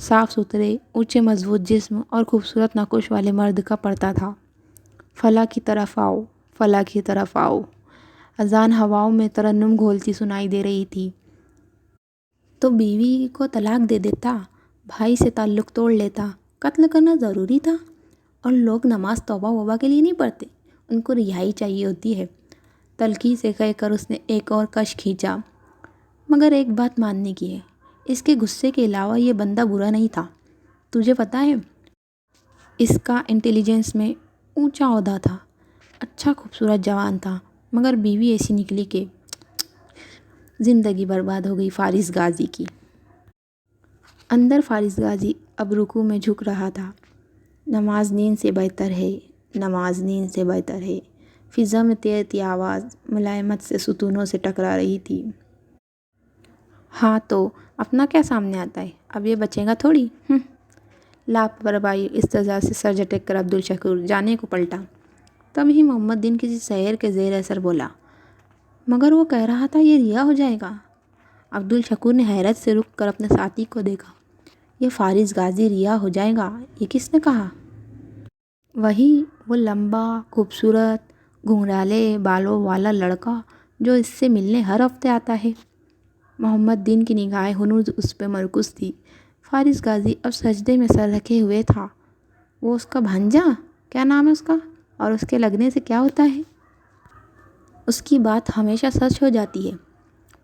صاف ستھرے اونچے مضبوط جسم اور خوبصورت نقوش والے مرد کا پڑتا تھا۔ فلاں کی طرف آؤ، فلاں کی طرف آؤ۔ اذان ہواؤں میں ترنم گھولتی سنائی دے رہی تھی۔ تو بیوی کو طلاق دے دیتا، بھائی سے تعلق توڑ لیتا، قتل کرنا ضروری تھا؟ اور لوگ نماز توبہ وبا کے لیے نہیں پڑھتے، ان کو رہائی چاہیے ہوتی ہے۔ تلخی سے کہہ کر اس نے ایک اور کش کھینچا۔ مگر ایک بات ماننے کی ہے، اس کے غصے کے علاوہ یہ بندہ برا نہیں تھا۔ تجھے پتہ ہے، اس کا انٹیلیجنس میں اونچا عہدہ تھا، اچھا خوبصورت جوان تھا، مگر بیوی ایسی نکلی کہ زندگی برباد ہو گئی فارس غازی کی۔ اندر فارس غازی اب رکوع میں جھک رہا تھا۔ نماز نیند سے بہتر ہے، نماز نیند سے بہتر ہے۔ فضا میں تیرتی آواز ملائمت سے ستونوں سے ٹکرا رہی تھی۔ ہاں تو اپنا کیا سامنے آتا ہے، اب یہ بچے گا تھوڑی۔ لاپرواہی استضاء سے سر جھٹک کر عبدالشکور جانے کو پلٹا۔ تبھی محمد دین کسی شعر کے زیر اثر بولا، مگر وہ کہہ رہا تھا یہ ریا ہو جائے گا۔ عبدالشکور نے حیرت سے رک کر اپنے ساتھی کو دیکھا۔ یہ فارس غازی ریا ہو جائے گا، یہ کس نے کہا؟ وہی وہ لمبا خوبصورت گھنگرالے بالوں والا لڑکا جو اس سے ملنے ہر ہفتے آتا ہے۔ محمد دین کی نگاہیں ہنوز اس پہ مرکوز تھی۔ فارس غازی اب سجدے میں سر رکھے ہوئے تھا۔ وہ اس کا بھانجا، کیا نام ہے اس کا، اور اس کے لگنے سے کیا ہوتا ہے؟ اس کی بات ہمیشہ سچ ہو جاتی ہے۔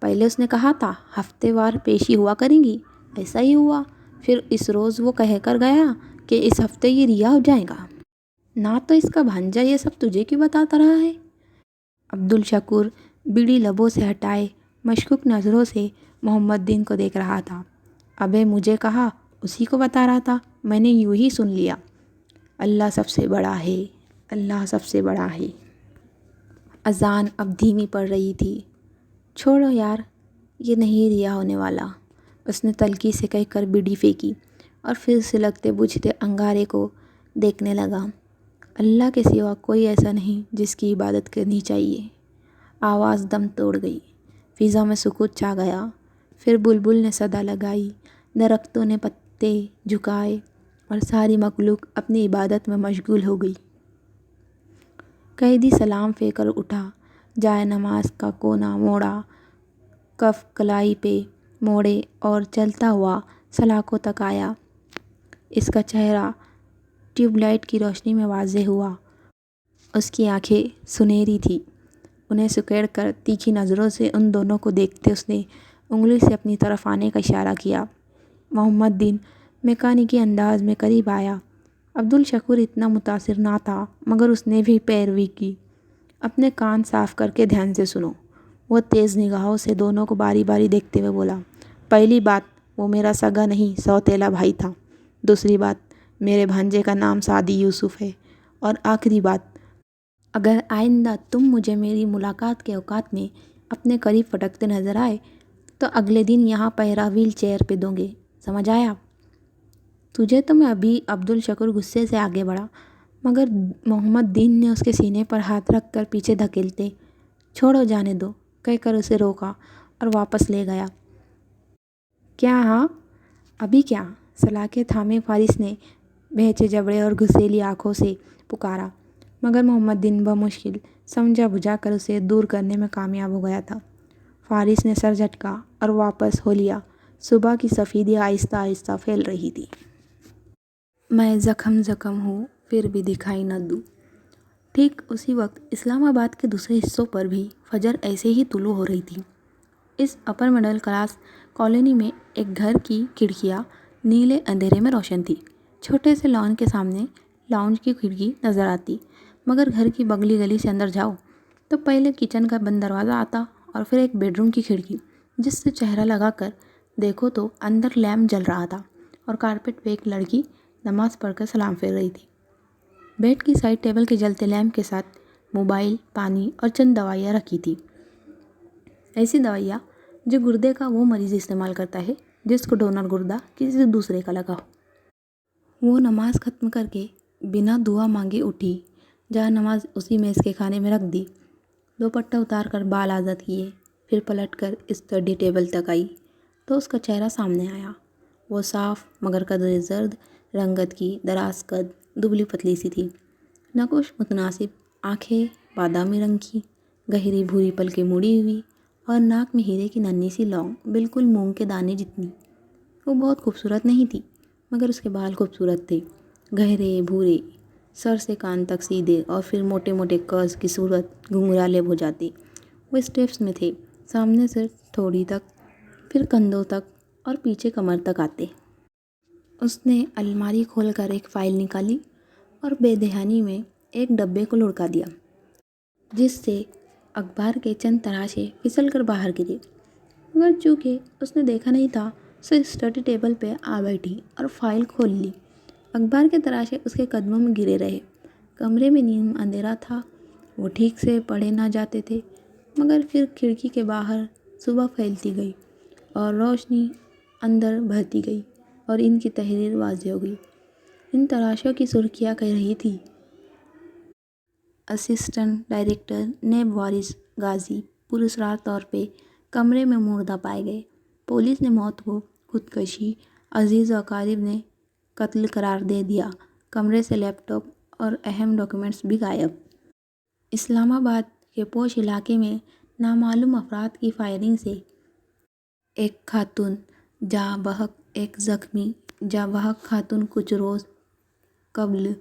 پہلے اس نے کہا تھا ہفتے وار پیشی ہوا کریں گی، ایسا ہی ہوا۔ پھر اس روز وہ کہہ کر گیا کہ اس ہفتے یہ ریا ہو جائے گا۔ نہ تو اس کا بھانجا یہ سب تجھے کیوں بتاتا رہا ہے؟ عبدالشکور بیڑی لبوں سے ہٹائے مشکوک نظروں سے محمد دین کو دیکھ رہا تھا۔ ابے مجھے کہا، اسی کو بتا رہا تھا، میں نے یوں ہی سن لیا۔ اللہ سب سے بڑا ہے، اللہ سب سے بڑا ہے۔ اذان اب دھیمی پڑ رہی تھی۔ چھوڑو یار، یہ نہیں ریا ہونے والا، اس نے تلخی سے کہہ کر بیڑی پھینکی اور پھر سلگتے بجھتے انگارے کو دیکھنے لگا۔ اللہ کے سوا کوئی ایسا نہیں جس کی عبادت کرنی چاہیے۔ آواز دم توڑ گئی، فضا میں سکوت چھا گیا۔ پھر بلبل نے صدا لگائی، درختوں نے پتے جھکائے اور ساری مخلوق اپنی عبادت میں مشغول ہو گئی۔ قیدی سلام پھیر کر اٹھا، جائے نماز کا کونا موڑا، کف کلائی پہ موڑے اور چلتا ہوا سلاخوں تک آیا۔ اس کا چہرہ ٹیوب لائٹ کی روشنی میں واضح ہوا۔ اس کی آنکھیں سنہری تھیں۔ انہیں سکیڑ کر تیکھی نظروں سے ان دونوں کو دیکھتے اس نے انگلی سے اپنی طرف آنے کا اشارہ کیا۔ محمد دین میکانیکی انداز میں قریب آیا۔ عبدالشکور اتنا متاثر نہ تھا، مگر اس نے بھی پیروی کی۔ اپنے کان صاف کر کے دھیان سے سنو، وہ تیز نگاہوں سے دونوں کو باری باری دیکھتے ہوئے بولا۔ پہلی بات، وہ میرا سگا نہیں سوتیلا بھائی تھا۔ دوسری بات، میرے بھانجے کا نام سعدی یوسف ہے۔ اور آخری بات، اگر آئندہ تم مجھے میری ملاقات کے اوقات میں اپنے قریب پٹکتے نظر آئے تو اگلے دن یہاں پہرا وہیل چیئر پہ دوں گے، سمجھ آیا؟ تجھے تو میں ابھی عبدالشکور غصے سے آگے بڑھا، مگر محمد دین نے اس کے سینے پر ہاتھ رکھ کر پیچھے دھکیلتے چھوڑو جانے دو کہہ کر اسے روکا اور واپس لے گیا۔ کیا ہاں؟ ابھی کیا؟ سلاخیں تھامے فارس نے بھینچے جبڑے اور گھسیلی آنکھوں سے پکارا، مگر محمد دین بمشکل سمجھا بجھا کر اسے دور کرنے میں کامیاب ہو گیا تھا۔ فارس نے سر جھٹکا اور واپس ہو لیا۔ صبح کی سفیدی آہستہ آہستہ پھیل رہی تھی۔ میں زخم زخم ہوں پھر بھی دکھائی نہ دوں۔ ٹھیک اسی وقت اسلام آباد کے دوسرے حصوں پر بھی فجر ایسے ہی طلوع ہو رہی تھی۔ اس اپر مڈل کلاس کالونی میں ایک گھر کی کھڑکیاں نیلے اندھیرے میں روشن تھی۔ چھوٹے سے لان کے سامنے لاؤنج کی کھڑکی نظر آتی، مگر گھر کی بگلی گلی سے اندر جاؤ تو پہلے کچن کا بند دروازہ آتا اور پھر ایک بیڈ روم کی کھڑکی، جس سے چہرہ لگا کر دیکھو تو اندر لیمپ جل رہا تھا اور کارپیٹ پہ ایک لڑکی نماز پڑھ کر سلام پھیر رہی تھی۔ بیڈ کی سائڈ ٹیبل کے جلتے لیمپ کے ساتھ موبائل، پانی اور چند دوائیاں رکھی تھی۔ ایسی دوائیاں جو گردے کا وہ مریض استعمال کرتا ہے جس کو ڈونر گردہ کسی دوسرے کا لگا ہو۔ وہ نماز ختم کر کے بنا دعا مانگے اٹھی، جہاں نماز اسی میز کے کھانے میں رکھ دی، دوپٹہ اتار کر بال آزاد کیے، پھر پلٹ کر اسٹڈی ٹیبل تک آئی تو اس کا چہرہ سامنے آیا۔ وہ صاف مگر قدرے زرد رنگت کی دراز قد دبلی پتلی سی تھی، نقوش متناسب، آنکھیں بادامی رنگ کی، گہری بھوری پلکیں مڑی ہوئی اور ناک میں ہیرے کی ننھی سی لونگ بالکل مونگ کے دانے جتنی۔ وہ بہت خوبصورت نہیں تھی مگر اس کے بال خوبصورت تھے، گہرے بھورے، سر سے کان تک سیدھے اور پھر موٹے موٹے کرز کی صورت گھنگھرالے ہو جاتے۔ وہ اسٹیپس میں تھے، سامنے سے تھوڑی تک، پھر کندھوں تک اور پیچھے کمر تک آتے۔ اس نے الماری کھول کر ایک فائل نکالی اور بے دھیانی میں ایک ڈبے کو لڑکا دیا، جس سے اخبار کے چند تراشے پھسل کر باہر گرے، مگر چونکہ اس نے دیکھا نہیں تھا سو اسٹڈی ٹیبل پہ آ بیٹھی اور فائل کھول لی۔ اخبار کے تراشے اس کے قدموں میں گرے رہے۔ کمرے میں نیم اندھیرا تھا، وہ ٹھیک سے پڑھے نہ جاتے تھے، مگر پھر کھڑکی کے باہر صبح پھیلتی گئی اور روشنی اندر بھرتی گئی اور ان کی تحریر واضح ہو گئی۔ ان تراشوں کی سرخیاں کہہ رہی تھی: اسسٹنٹ ڈائریکٹر نیب وارث غازی پراسرار طور پہ کمرے میں مردہ پائے گئے۔ پولیس نے موت کو خودکشی، عزیز و اقارب نے قتل قرار دے دیا۔ کمرے سے لیپ ٹاپ اور اہم ڈاکیومنٹس بھی غائب۔ اسلام آباد کے پوش علاقے میں نامعلوم افراد کی فائرنگ سے ایک خاتون جاں بحق، ایک زخمی۔ جاں بحق خاتون کچھ روز قبل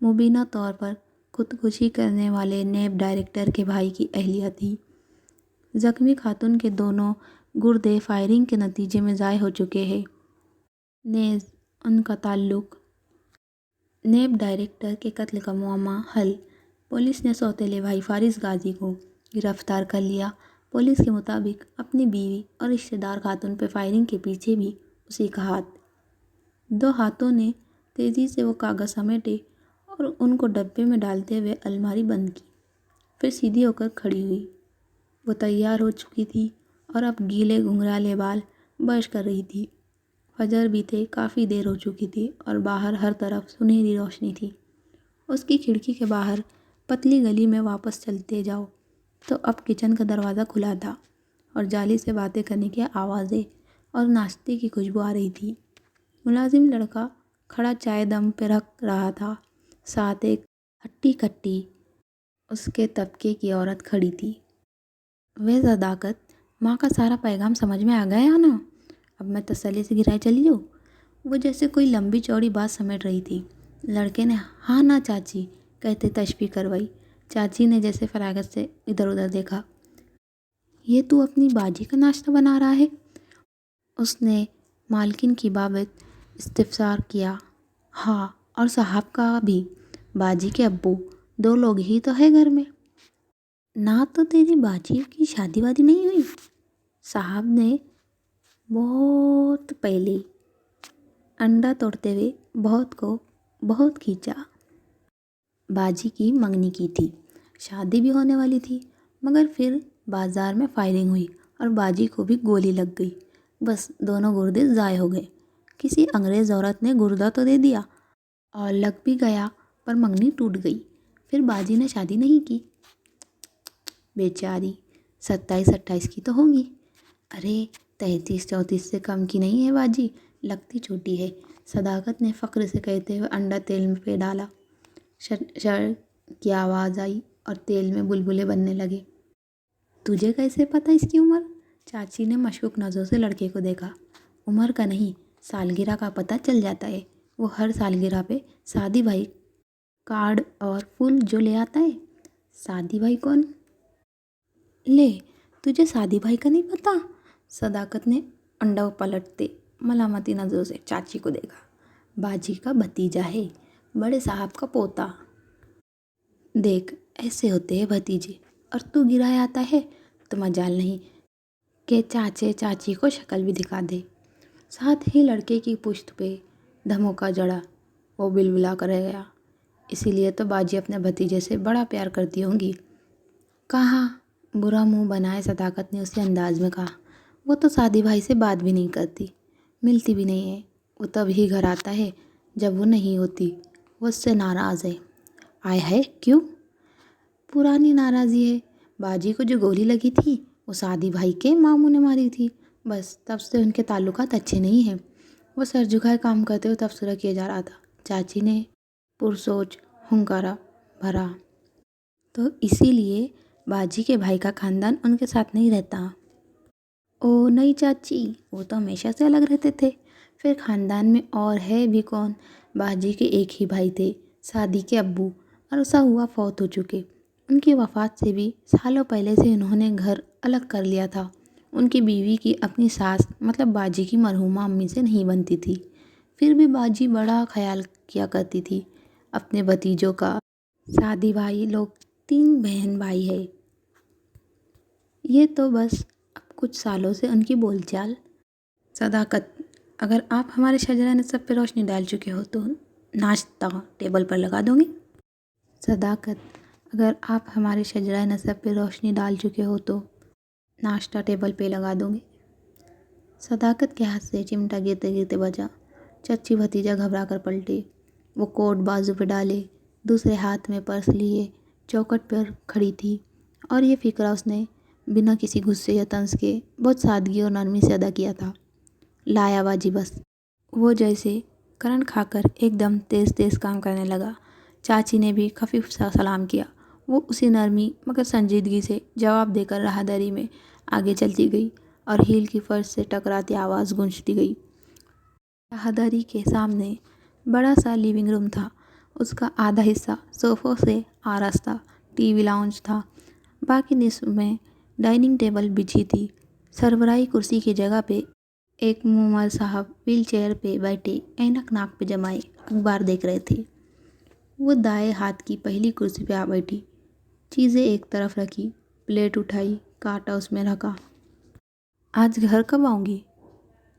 مبینہ طور پر خودکشی کرنے والے نیب ڈائریکٹر کے بھائی کی اہلیہ تھی۔ زخمی خاتون کے دونوں گردے فائرنگ کے نتیجے میں ضائع ہو چکے ہیں، نیز ان کا تعلق نیب ڈائریکٹر کے قتل کا معمہ حل۔ پولیس نے سوتیلے بھائی فارس غازی کو گرفتار کر لیا۔ پولیس کے مطابق اپنی بیوی اور رشتہ دار خاتون پہ فائرنگ کے پیچھے بھی اسی کا ہاتھ۔ دو ہاتھوں نے تیزی سے وہ کاغذ سمیٹے اور ان کو ڈبے میں ڈالتے ہوئے الماری بند کی، پھر سیدھی ہو کر کھڑی ہوئی۔ وہ تیار ہو چکی تھی اور اب گیلے گھنگرالے بال برش کر رہی تھی۔ فجر بھی تھے، کافی دیر ہو چکی تھی اور باہر ہر طرف سنہری روشنی تھی۔ اس کی کھڑکی کے باہر پتلی گلی میں واپس چلتے جاؤ تو اب کچن کا دروازہ کھلا تھا اور جالی سے باتیں کرنے کی آوازیں اور ناشتے کی خوشبو آ رہی تھی۔ ملازم لڑکا کھڑا چائے دم پہ رکھ رہا تھا، ساتھ ایک ہٹی کٹی اس کے طبقے کی عورت کھڑی تھی۔ وہ صداقت، ماں کا سارا پیغام سمجھ میں آ گیا نا؟ اب میں تسلی سے گرائے چلی جاؤں؟ وہ جیسے کوئی لمبی چوڑی بات سمیٹ رہی تھی۔ لڑکے نے ہاں نا چاچی کہتے تشبیہ کروائی۔ چاچی نے جیسے فراغت سے ادھر ادھر دیکھا۔ یہ تو اپنی باجی کا ناشتہ بنا رہا ہے؟ اس نے مالکن کی بابت استفسار کیا۔ ہاں، اور صاحب کا بھی، باجی کے ابو، دو لوگ ہی تو ہے گھر میں۔ نہ تو تیری باجی کی شادی وادی نہیں ہوئی؟ صاحب نے بہت پہلے انڈا توڑتے ہوئے بہت کو بہت کھینچا۔ باجی کی منگنی کی تھی، شادی بھی ہونے والی تھی، مگر پھر بازار میں فائرنگ ہوئی اور باجی کو بھی گولی لگ گئی، بس دونوں گردے ضائع ہو گئے۔ کسی انگریز عورت نے گردہ تو دے دیا اور لگ بھی گیا، پر منگنی ٹوٹ گئی۔ پھر باجی نے شادی نہیں کی۔ بیچاری 27-28 کی تو ہوگی۔ ارے 33-34 سے کم کی نہیں ہے باجی، لگتی چھوٹی ہے، صداقت نے فخر سے کہتے ہوئے انڈا تیل پہ ڈالا۔ شر کی آواز آئی اور تیل میں بلبلے بننے لگے۔ تجھے کیسے پتہ اس کی عمر؟ چاچی نے مشکوک نظروں سے لڑکے کو دیکھا۔ عمر کا نہیں، سالگرہ کا پتہ چل جاتا ہے، وہ ہر سالگرہ پہ سعدی بھائی کارڈ اور پھول جو لے آتا ہے۔ سعدی بھائی کون؟ لے، تجھے سعدی بھائی کا نہیں پتہ؟ صداقت نے انڈا پلٹتے ملامتی نظروں سے چاچی کو دیکھا۔ باجی کا بھتیجا ہے، بڑے صاحب کا پوتا۔ دیکھ، ایسے ہوتے ہیں بھتیجے، اور تو گرائے آتا ہے تو مجال نہیں کہ چاچے چاچی کو شکل بھی دکھا دے۔ ساتھ ہی لڑکے کی پشت پہ دھموکا جڑا، وہ بلبلا کر رہ گیا۔ اسی لیے تو باجی اپنے بھتیجے سے بڑا پیار کرتی ہوں گی۔ کہا، برا منہ بنائے صداقت نے اسی انداز میں کہا۔ وہ تو سعدی بھائی سے بات بھی نہیں کرتی، ملتی بھی نہیں ہے، وہ تب ہی گھر آتا ہے جب وہ نہیں ہوتی، وہ اس سے ناراض ہے۔ آئے ہے، کیوں؟ پرانی ناراضی ہے، باجی کو جو گولی لگی تھی وہ سعدی بھائی کے ماموں نے ماری تھی، بس تب سے ان کے تعلقات اچھے نہیں ہیں۔ وہ سر جھکائے کام کرتے ہوئے تبصرہ کیا جا رہا تھا۔ چاچی نے پرسوچ ہنکارا بھرا، تو اسی لیے باجی کے بھائی کا خاندان ان کے ساتھ نہیں رہتا؟ او نہیں چاچی، وہ تو ہمیشہ سے الگ رہتے تھے۔ پھر خاندان میں اور ہے بھی کون؟ باجی کے ایک ہی بھائی تھے، شادی کے ابو عرصہ ہوا فوت ہو چکے۔ ان کی وفات سے بھی سالوں پہلے سے انہوں نے گھر الگ کر لیا تھا۔ ان کی بیوی کی اپنی ساس مطلب باجی کی مرحومہ امی سے نہیں بنتی تھی، پھر بھی باجی بڑا خیال کیا کرتی تھی اپنے بھتیجوں کا۔ شادی بھائی لوگ 3 بہن بھائی ہے۔ یہ تو بس اب کچھ سالوں سے ان کی بول چال۔ صداقت، اگر آپ ہمارے شجرہ نسب پہ روشنی ڈال چکے ہو تو ناشتہ ٹیبل پر لگا دوں گی؟ صداقت، اگر آپ ہمارے شجرہ نسب پہ روشنی ڈال چکے ہو تو ناشتہ ٹیبل پہ لگا دوں گی۔ صداقت کے ہاتھ سے چمٹا گرتے گرتے بجا۔ چچی بھتیجا گھبرا کر پلٹے۔ وہ کوٹ بازو پہ ڈالے، دوسرے ہاتھ میں پرس لیے چوکھٹ پر کھڑی تھی، اور یہ فقرہ اس نے بنا کسی غصے یا طنز کے بہت سادگی اور نرمی سے ادا کیا تھا۔ لایا باجی بس۔ وہ جیسے کرنٹ کھا کر ایک دم تیز تیز کام کرنے لگا۔ چاچی نے بھی خفیف سا سلام کیا۔ وہ اسی نرمی مگر سنجیدگی سے جواب دے کر راہداری میں آگے چلتی گئی اور ہیل کی فرش سے ٹکراتی آواز گونجتی گئی۔ راہداری کے سامنے بڑا سا لیونگ روم تھا۔ اس کا آدھا حصہ صوفوں سے آراستہ ٹی وی لاؤنج تھا، باقی نصف میں ڈائننگ ٹیبل بچھی تھی۔ سربراہی کرسی کی جگہ پہ ایک مومر صاحب ویل چیئر پہ بیٹھے اینک ناک پہ جمائے اخبار دیکھ رہے تھے۔ وہ دائیں ہاتھ کی پہلی کرسی پہ آ بیٹھی، چیزیں ایک طرف رکھی، پلیٹ اٹھائی، کانٹا اس میں رکھا۔ آج گھر کب آؤں گی؟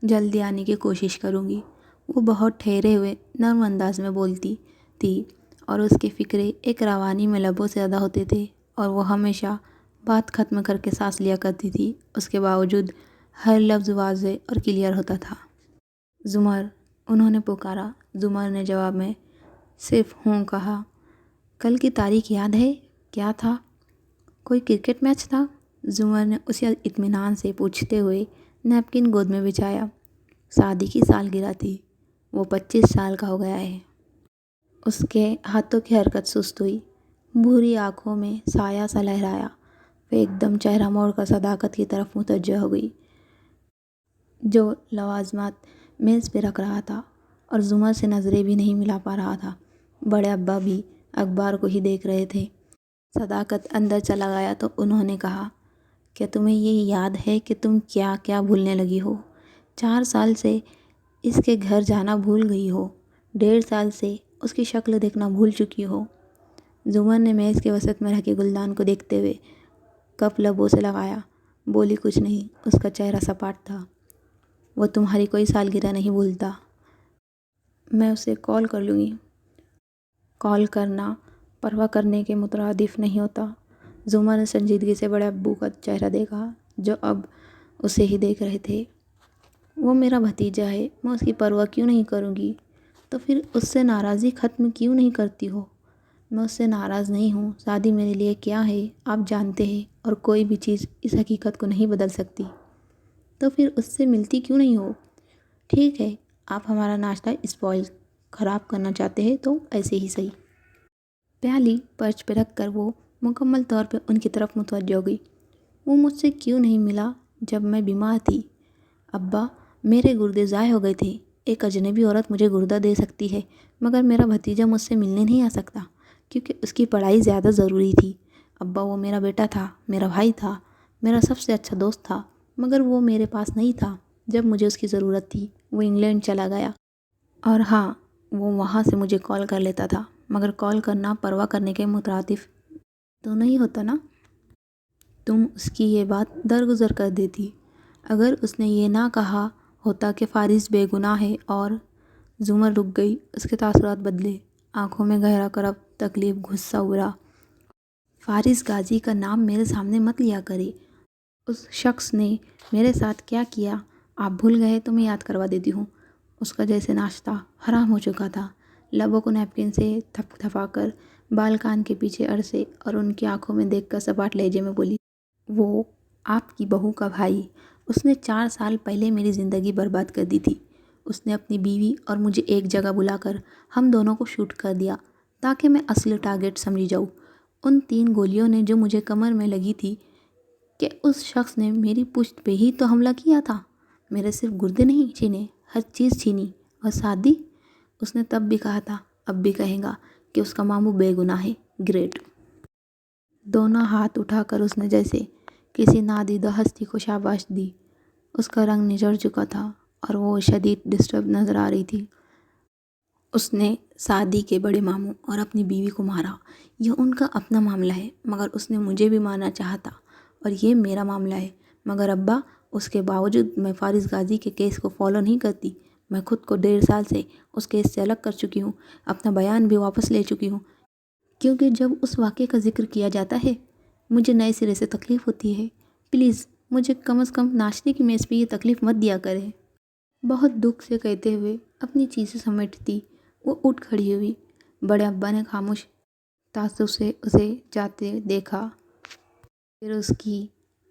جلدی آنے کی کوشش کروں گی، وہ بہت ٹھہرے ہوئے نرم انداز میں بولتی تھی، اور اس کے فقرے ایک روانی میں لبوں سے ادا ہوتے تھے، اور وہ ہمیشہ بات ختم کر کے سانس لیا کرتی تھی۔ اس کے باوجود ہر لفظ واضح اور کلیئر ہوتا تھا۔ زمر، انہوں نے پکارا۔ زمر نے جواب میں صرف ہوں کہا۔ کل کی تاریخ یاد ہے؟ کیا تھا؟ کوئی کرکٹ میچ تھا؟ زمر نے اسی اطمینان سے پوچھتے ہوئے نیپکن گود میں بچھایا۔ شادی کی سالگرہ تھی، وہ 25 سال کا ہو گیا ہے۔ اس کے ہاتھوں کی حرکت سست ہوئی، بھوری آنکھوں میں سایہ سا لہرایا۔ وہ ایک دم چہرہ موڑ کر صداقت کی طرف متوجہ ہو گئی، جو لوازمات میز پہ رکھ رہا تھا، اور زمر سے نظریں بھی نہیں ملا پا رہا تھا۔ بڑے ابا بھی اخبار کو ہی دیکھ رہے تھے۔ صداقت اندر چلا گیا تو انہوں نے کہا، کیا تمہیں یہ یاد ہے کہ تم کیا کیا بھولنے لگی ہو؟ 4 سال سے اس کے گھر جانا بھول گئی ہو، 1.5 سال سے اس کی شکل دیکھنا بھول چکی ہو۔ زمر نے میز کے وسط میں رکھے گلدان کو دیکھتے ہوئے کپ لبوں سے لگایا، بولی کچھ نہیں۔ اس کا چہرہ سپاٹ تھا۔ وہ تمہاری کوئی سالگرہ نہیں بھولتا۔ میں اسے کال کر لوں گی۔ کال کرنا پرواہ کرنے کے مترادف نہیں ہوتا۔ زمر نے سنجیدگی سے بڑے ابو کا چہرہ دیکھا، جو اب اسے ہی دیکھ رہے تھے۔ وہ میرا بھتیجا ہے، میں اس کی پرواہ کیوں نہیں کروں گی؟ تو پھر اس سے ناراضی ختم کیوں نہیں کرتی ہو؟ میں اس سے ناراض نہیں ہوں۔ شادی میرے لیے کیا ہے آپ جانتے ہیں، اور کوئی بھی چیز اس حقیقت کو نہیں بدل سکتی۔ تو پھر اس سے ملتی کیوں نہیں ہو؟ ٹھیک ہے، آپ ہمارا ناشتہ اسپوائل خراب کرنا چاہتے ہیں تو ایسے ہی صحیح۔ پیالی پرچ پہ رکھ کر وہ مکمل طور پہ ان کی طرف متوجہ ہو گئی۔ وہ مجھ سے کیوں نہیں ملا جب میں بیمار تھی؟ ابا، میرے گردے ضائع ہو گئے تھے۔ ایک اجنبی عورت مجھے گردہ دے سکتی ہے، مگر میرا بھتیجا مجھ سے ملنے نہیں آ سکتا، کیونکہ اس کی پڑھائی زیادہ ضروری تھی۔ ابا، وہ میرا بیٹا تھا، میرا بھائی تھا، میرا سب سے اچھا دوست تھا، مگر وہ میرے پاس نہیں تھا جب مجھے اس کی ضرورت تھی۔ وہ انگلینڈ چلا گیا، اور ہاں، وہ وہاں سے مجھے کال کر لیتا تھا، مگر کال کرنا پرواہ کرنے کے مترادف تو نہیں ہوتا نا۔ تم اس کی یہ بات درگزر کر دیتی۔ اگر اس نے یہ نہ کہا ہوتا کہ فارس بے گناہ ہے اور… زمر رک گئی، اس کے تاثرات بدلے، آنکھوں میں گہرا کرب، تکلیف، غصہ ابھرا۔ فارس غازی کا نام میرے سامنے مت لیا کرے۔ اس شخص نے میرے ساتھ کیا کیا آپ بھول گئے تو میں یاد کروا دیتی ہوں۔ اس کا جیسے ناشتہ حرام ہو چکا تھا۔ لبوں کو نیپکن سے تھپ تھپا کر بال کان کے پیچھے اڑسے اور ان کی آنکھوں میں دیکھ کر سپاٹ لہجے میں بولی، وہ آپ کی بہو کا بھائی، اس نے 4 سال پہلے میری زندگی برباد کر دی تھی۔ اس نے اپنی بیوی اور مجھے ایک جگہ بلا کر ہم دونوں کو شوٹ کر دیا تاکہ میں اصل ٹارگٹ سمجھی جاؤں۔ ان 3 گولیوں نے جو مجھے کمر میں لگی تھی کہ اس شخص نے میری پشت پہ ہی تو حملہ کیا تھا۔ میرے صرف گردے نہیں چھینے، ہر چیز چھینی۔ اور شادی؟ اس نے تب بھی کہا تھا، اب بھی کہے گا کہ اس کا ماموں بے گناہ ہے۔ گریٹ۔ دونوں ہاتھ اٹھا کر اس نے جیسے کسی نادیدہ ہستی کو شاباش دی۔ اس کا رنگ نچڑ چکا تھا اور وہ شدید ڈسٹرب نظر آ رہی تھی۔ اس نے شادی کے بڑے ماموں اور اپنی بیوی کو مارا۔ یہ ان کا اپنا معاملہ ہے، مگر اس نے مجھے بھی مارنا چاہا تھا اور یہ میرا معاملہ ہے۔ مگر ابا، اس کے باوجود میں فارس غازی کے کیس کو فالو نہیں کرتی۔ میں خود کو 1.5 سال سے اس کیس سے الگ کر چکی ہوں، اپنا بیان بھی واپس لے چکی ہوں، کیونکہ جب اس واقعے کا ذکر کیا جاتا ہے مجھے نئے سرے سے تکلیف ہوتی ہے۔ پلیز مجھے کم از کم ناشتے کی میز پہ یہ تکلیف مت دیا کرے۔ بہت دکھ سے کہتے ہوئے اپنی چیزیں سمیٹتی وہ اٹھ کھڑی ہوئی۔ بڑے ابا نے خاموش تعصب سے اسے جاتے دیکھا، پھر اس کی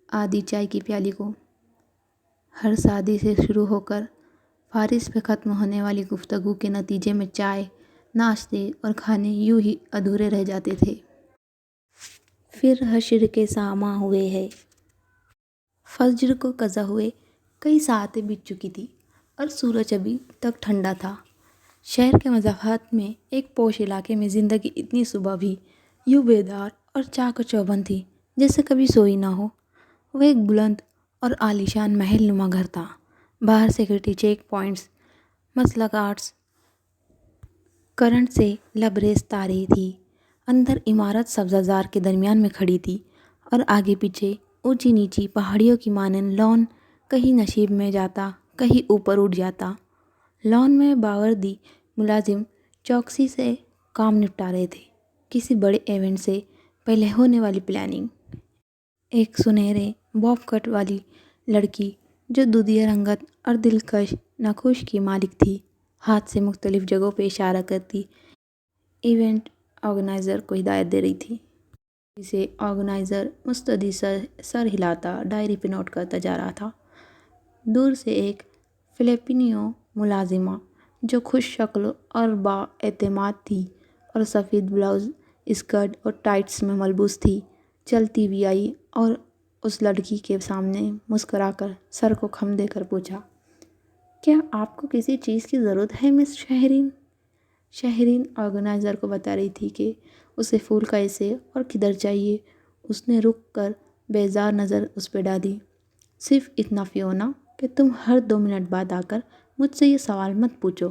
آدھی چائے کی پیالی کو۔ ہر شادی سے شروع ہو کر فارس پہ ختم ہونے والی گفتگو کے نتیجے میں چائے، ناشتے اور کھانے یوں ہی ادھورے رہ جاتے تھے۔ پھر حشر کے ساماں ہوئے ہے۔ فجر کو قضا ہوئے کئی ساعتیں بیت چکی تھی اور سورج ابھی تک ٹھنڈا تھا۔ شہر کے مضافات میں ایک پوش علاقے میں زندگی اتنی صبح بھی یوں بیدار اور چاق و چوبند تھی جیسے کبھی سوئی نہ ہو۔ وہ ایک بلند اور عالیشان محل نما گھر تھا۔ باہر سیکورٹی چیک پوائنٹس، مسلح آرٹس کرنٹ سے لبریز تاریں تھی۔ اندر عمارت سبزہ زار کے درمیان میں کھڑی تھی اور آگے پیچھے اونچی نیچی پہاڑیوں کی مانند لان کہیں نشیب میں جاتا، کہیں اوپر اٹھ جاتا۔ لان میں باوردی ملازم چوکسی سے کام نپٹا رہے تھے، کسی بڑے ایونٹ سے پہلے ہونے والی پلاننگ۔ ایک سنہرے باب کٹ والی لڑکی جو دودھیا رنگت اور دلکش نقوش کی مالک تھی، ہاتھ سے مختلف جگہوں پہ اشارہ کرتی ایونٹ آرگنائزر کو ہدایت دے رہی تھی، جسے آرگنائزر مستعدی سر ہلاتا ڈائری پہ نوٹ کرتا جا رہا تھا۔ دور سے ایک فلپینو ملازمہ جو خوش شکل اور با اعتماد تھی اور سفید بلاؤز، اسکرٹ اور ٹائٹس میں ملبوس تھی، چلتی ہوئی آئی اور اس لڑکی کے سامنے مسکرا کر سر کو خم دے کر پوچھا، کیا آپ کو کسی چیز کی ضرورت ہے مس شہرین؟ شہرین آرگنائزر کو بتا رہی تھی کہ اسے پھول کیسے اور کدھر چاہیے۔ اس نے رک کر بیزار نظر اس پہ ڈالی۔ صرف اتنا فیونا کہ تم ہر 2 منٹ بعد آ کر مجھ سے یہ سوال مت پوچھو۔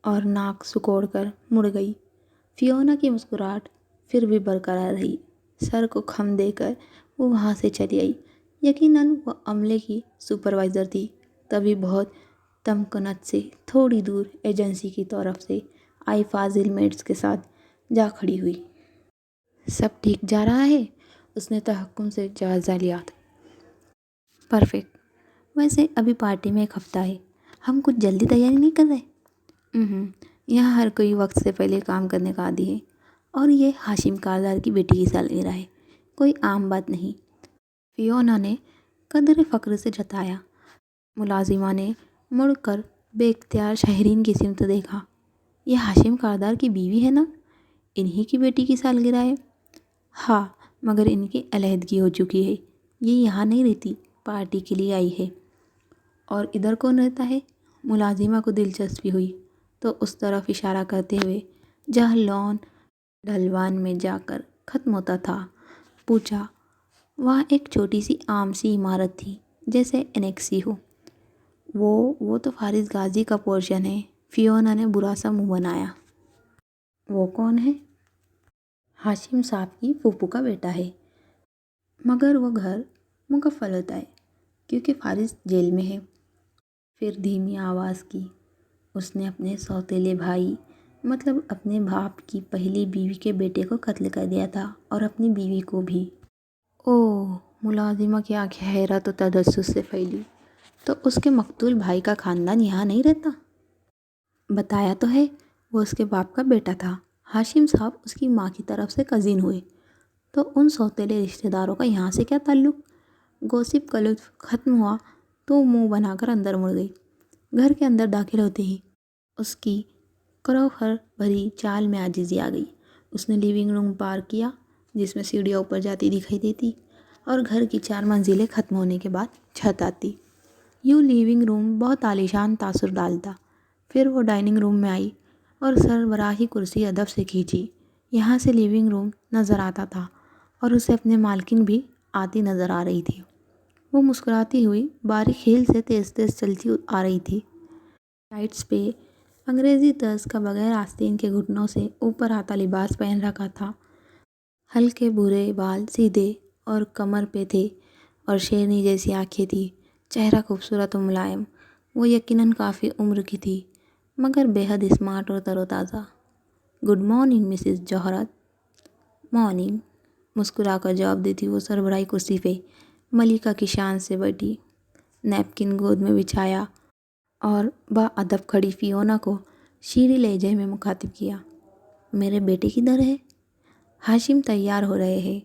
اور ناک سکوڑ کر مڑ گئی۔ فیونا کی مسکراہٹ پھر بھی برقرار رہی۔ سر کو خم دے کر وہ وہاں سے چلی آئی۔ یقیناً وہ عملے کی سپروائزر تھی۔ تبھی بہت تمکنت سے تھوڑی دور ایجنسی کی طرف سے آئی فاضل میڈس کے ساتھ جا کھڑی ہوئی۔ سب ٹھیک جا رہا ہے؟ اس نے تحکم سے جائزہ لیا۔ پرفیکٹ۔ ویسے ابھی پارٹی میں 1 ہفتہ ہے، ہم کچھ جلدی تیاری نہیں کر رہے؟ یہاں ہر کوئی وقت سے پہلے کام کرنے کا عادی ہے، اور یہ ہاشم کاردار کی بیٹی کی سالگرہ ہے، کوئی عام بات نہیں۔ فیونا نے قدر فخر سے جتایا۔ ملازمہ نے مڑ کر بے اختیار شہرین کی سمت دیکھا۔ یہ ہاشم کاردار کی بیوی ہے نا؟ انہی کی بیٹی کی سالگرہ ہے؟ ہاں، مگر ان کی علیحدگی ہو چکی ہے، یہ یہاں نہیں رہتی، پارٹی کے لیے آئی ہے۔ اور ادھر کون رہتا ہے؟ ملازمہ کو دلچسپی ہوئی تو اس طرف اشارہ کرتے ہوئے جہاں لان ڈھلوان میں جا کر ختم ہوتا تھا پوچھا۔ وہاں ایک چھوٹی سی عام سی عمارت تھی، جیسے انیکسی ہو۔ وہ تو فارس غازی کا پورشن ہے۔ فیونا نے برا سا منہ بنایا۔ وہ کون ہے؟ ہاشم صاحب کی پھوپھو کا بیٹا ہے، مگر وہ گھر مکفل ہوتا ہے کیونکہ فارس جیل میں ہے۔ پھر دھیمی آواز کی، اس نے اپنے سوتیلے بھائی مطلب اپنے باپ کی پہلی بیوی کے بیٹے کو قتل کر دیا تھا، اور اپنی بیوی کو بھی۔ اوہ! ملازمہ کی آنکھیں حیرت و تجسس سے پھیلی۔ تو اس کے مقتول بھائی کا خاندان یہاں نہیں رہتا؟ بتایا تو ہے، وہ اس کے باپ کا بیٹا تھا۔ ہاشم صاحب اس کی ماں کی طرف سے کزن ہوئے، تو ان سوتیلے رشتہ داروں کا یہاں سے کیا تعلق؟ گوسپ کا لطف ختم ہوا تو منہ بنا کر اندر مڑ گئی۔ گھر کے اندر داخل ہوتے ہی اس کی کروخر بھری چال میں عاجزی آ گئی۔ اس نے لیونگ روم پار کیا جس میں سیڑھیاں اوپر جاتی دکھائی دیتی اور گھر کی 4 منزلیں ختم ہونے کے بعد چھت آتی۔ یوں لیونگ روم بہت عالیشان تاثر ڈالتا۔ پھر وہ ڈائننگ روم میں آئی اور سربراہی کرسی ادب سے کھینچی۔ یہاں سے لیونگ روم نظر آتا تھا اور اسے اپنے مالکن بھی آتی نظر آ رہی تھی۔ وہ مسکراتی ہوئی باریک ہیل سے تیز تیز چلتی آ رہی تھی۔ سائڈس پہ انگریزی طرز کا بغیر آستین کے گھٹنوں سے اوپر آتا لباس پہن رکھا تھا۔ ہلکے بھورے بال سیدھے اور کمر پہ تھے اور شیرنی جیسی آنکھیں تھی۔ چہرہ خوبصورت و ملائم۔ وہ یقیناً کافی عمر کی تھی مگر بے حد اسمارٹ اور تر و تازہ۔ گڈ مارننگ مسز جوہرت۔ مارننگ، مسکرا کر جواب دیتی وہ سربراہی کرسی پہ ملکہ کی شان سے بیٹھی۔ نیپکن گود میں بچھایا اور باادب کھڑی فیونا کو شیریں لہجے میں مخاطب کیا۔ میرے بیٹے کدھر ہے؟ ہاشم تیار ہو رہے ہیں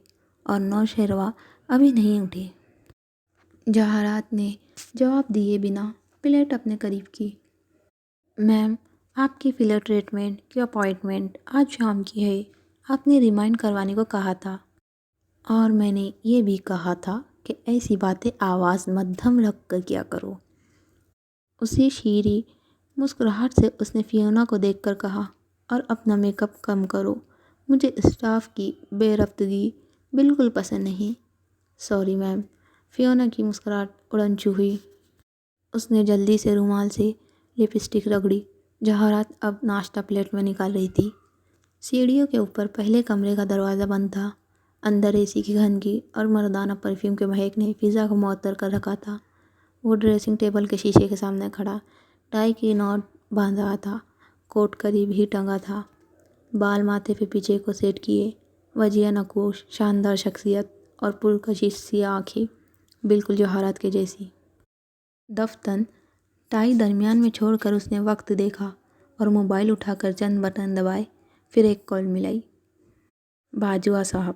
اور نوشہروا ابھی نہیں اٹھے۔ جواہرات نے جواب دیے بنا پلیٹ اپنے قریب کی۔ میم، آپ کی فلر ٹریٹمنٹ کی اپائنٹمنٹ آج شام کی ہے۔ آپ نے ریمائنڈ کروانے کو کہا تھا اور میں نے یہ بھی کہا تھا کہ ایسی باتیں آواز مدھم رکھ کر کیا کرو۔ اسی شیریں مسکراہٹ سے اس نے فیونا کو دیکھ کر کہا، اور اپنا میک اپ کم کرو، مجھے اسٹاف کی بے ربطگی بالکل پسند نہیں۔ Sorry ma'am. فیونا کی مسکراہٹ اڑنچو ہوئی۔ اس نے جلدی سے رومال سے لپسٹک رگڑی۔ جواہرات اب ناشتہ پلیٹ میں نکال رہی تھی۔ سیڑھیوں کے اوپر پہلے کمرے کا دروازہ بند تھا۔ اندر اے سی کی گھنگی اور مردانہ پرفیوم کے مہک نے فضا کو معطر کر رکھا تھا۔ وہ ڈریسنگ ٹیبل کے شیشے کے سامنے کھڑا، ٹائی کی نوٹ باندھا تھا، کوٹ قریب ہی ٹنگا تھا، بال ماتھے پہ پیچھے کو سیٹ کیے، وجیہ نقوش، شاندار شخصیت اور پرکشش سی آنکھیں، بالکل جواہرات کے جیسی۔ دفتن ٹائی درمیان میں چھوڑ کر اس نے وقت دیکھا اور موبائل اٹھا کر چند بٹن دبائے۔ پھر ایک کال ملائی۔ باجوہ صاحب،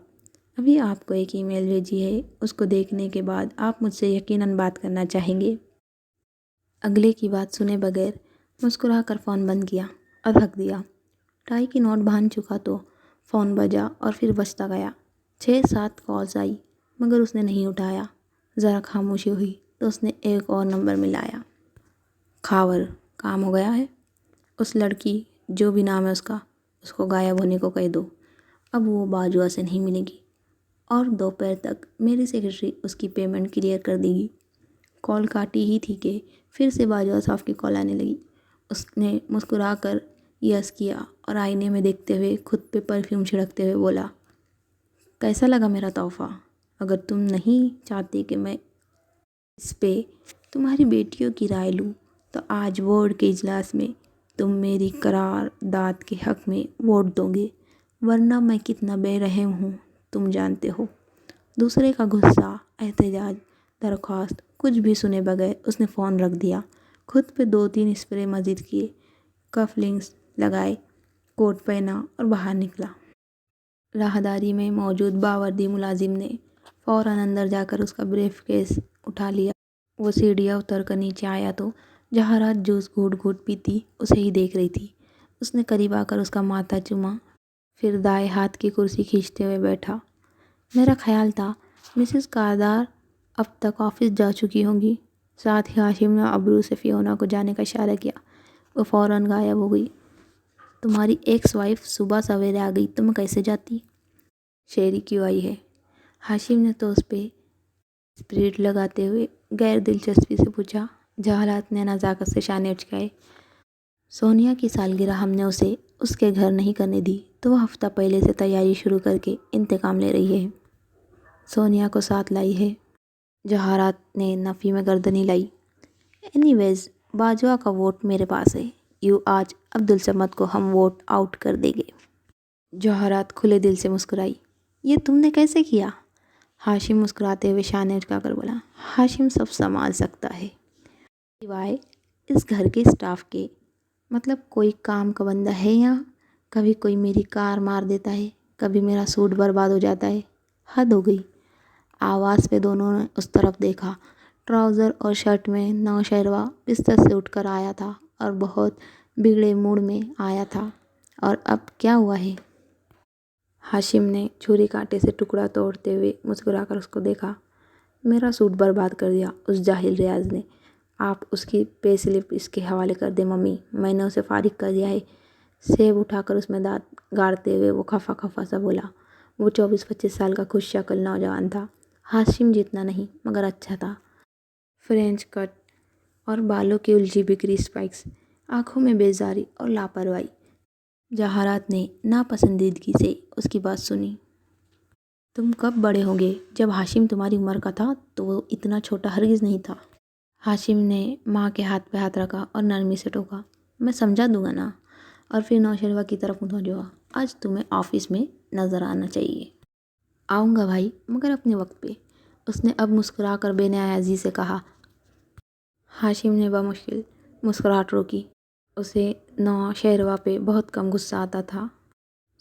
ابھی آپ کو ایک ای میل بھیجی ہے، اس کو دیکھنے کے بعد آپ مجھ سے یقیناً بات کرنا چاہیں گے۔ اگلے کی بات سنے بغیر مسکرا کر فون بند کیا اور رکھ دیا۔ ٹائی کی نوٹ باندھ چکا تو فون بجا اور پھر بجتا گیا۔ 6-7 کالز آئی مگر اس نے نہیں اٹھایا۔ ذرا خاموشی ہوئی تو اس نے ایک اور نمبر ملایا۔ خاور، کام ہو گیا ہے؟ اس لڑکی جو بھی نام ہے اس کو غائب ہونے کو کہہ دو۔ اب وہ باجوہ سے نہیں ملے گی اور دوپہر تک میری سیکرٹری اس کی پیمنٹ کلیئر کر دے گی۔ کال کاٹی ہی تھی کہ پھر سے باجوہ صاحب کی کال آنے لگی۔ اس نے مسکرا کر یس کیا اور آئینے میں دیکھتے ہوئے خود پہ پرفیوم چھڑکتے ہوئے بولا، کیسا لگا میرا تحفہ؟ اگر تم نہیں چاہتے کہ میں اس پہ تمہاری بیٹیوں کی رائے لوں تو آج بورڈ کے اجلاس میں تم میری قرارداد کے حق میں ووٹ دو گے، ورنہ میں کتنا بے رحم ہوں تم جانتے ہو۔ دوسرے کا غصہ، احتجاج، درخواست کچھ بھی سنے بغیر اس نے فون رکھ دیا، خود پہ 2-3 اسپرے مزید کیے، کف لنکس لگائے، کوٹ پہنا اور باہر نکلا۔ راہداری میں موجود باوردی ملازم نے فوراً اندر جا کر اس کا بریف کیس اٹھا لیا۔ وہ سیڑھیاں اتر کر نیچے آیا تو جواہرات جوس گھوٹ گھوٹ پیتی اسے ہی دیکھ رہی تھی۔ اس نے قریب آ کر اس کا ماتھا چوما، پھر دائیں ہاتھ کی کرسی کھینچتے ہوئے بیٹھا۔ میرا خیال تھا مسز کاردار اب تک آفس جا چکی ہوں گی۔ ساتھ ہی ہاشم نے ابرو سے فیونا کو جانے کا اشارہ کیا۔ وہ فوراً غائب ہو گئی۔ تمہاری ایکس وائف صبح سویرے آ گئی تو میں کیسے جاتی؟ شیری کیوں آئی ہے؟ ہاشم نے تو اس پہ اسپرٹ لگاتے ہوئے غیر دلچسپی سے پوچھا۔ جواہرات نے نزاکت سے شانے اچکائے۔ سونیا کی سالگرہ ہم نے اسے اس کے گھر نہیں کرنے دی تو وہ ہفتہ پہلے سے تیاری شروع کر کے انتقام لے رہی ہے۔ سونیا کو ساتھ لائی ہے؟ جواہرات نے نفی میں گردن ہلائی۔ اینی ویز باجوہ کا ووٹ میرے پاس ہے، یوں آج عبدالصمد کو ہم ووٹ آؤٹ کر دیں گے۔ جواہرات کھلے دل سے مسکرائی۔ یہ تم نے کیسے کیا؟ ہاشم مسکراتے ہوئے شانے اچکا کر بولا، ہاشم سب سنبھال سکتا ہے سوائے اس گھر کے اسٹاف کے۔ مطلب کوئی کام کا بندہ ہے یہاں؟ کبھی کوئی میری کار مار دیتا ہے، کبھی میرا سوٹ برباد ہو جاتا ہے۔ حد ہو گئی۔ آواز پہ دونوں نے اس طرف دیکھا۔ ٹراؤزر اور شرٹ میں نوشہروا بستر سے اٹھ کر آیا تھا اور بہت بگڑے موڈ میں آیا تھا۔ اور اب کیا ہوا ہے؟ ہاشم نے چھری کانٹے سے ٹکڑا توڑتے ہوئے مسکرا کر اس کو دیکھا۔ میرا سوٹ برباد کر دیا اس جاہل ریاض نے۔ آپ اس کی پے سلپ اس کے حوالے کر دیں ممی، میں نے اسے فارغ کر دیا ہے۔ سیب اٹھا کر اس میں دانت گاڑتے ہوئے وہ خفا خفا سا بولا۔ وہ 24-25 سال کا خوش شکل نوجوان تھا، ہاشم جتنا نہیں مگر اچھا تھا۔ فرینچ کٹ اور بالوں کی الجھی بکھری اسپائکس، آنکھوں میں بیزاری اور لاپرواہی۔ جواہرات نے ناپسندیدگی سے اس کی بات سنی۔ تم کب بڑے ہوں گے؟ جب ہاشم تمہاری عمر کا تھا تو وہ اتنا چھوٹا ہرگز نہیں تھا۔ ہاشم نے ماں کے ہاتھ پہ ہاتھ رکھا اور نرمی سے ٹوکا۔ میں سمجھا دوں گا نا۔ اور پھر نوشہروا کی طرف متوجہ ہوا۔ آج تمہیں آفس میں نظر آنا چاہیے۔ آؤں گا بھائی، مگر اپنے وقت پہ، اس نے اب مسکرا کر بے نیازی سے کہا۔ ہاشم نے بمشکل مسکراہٹ روکی۔ اسے نوشہروا پہ بہت کم غصہ آتا تھا۔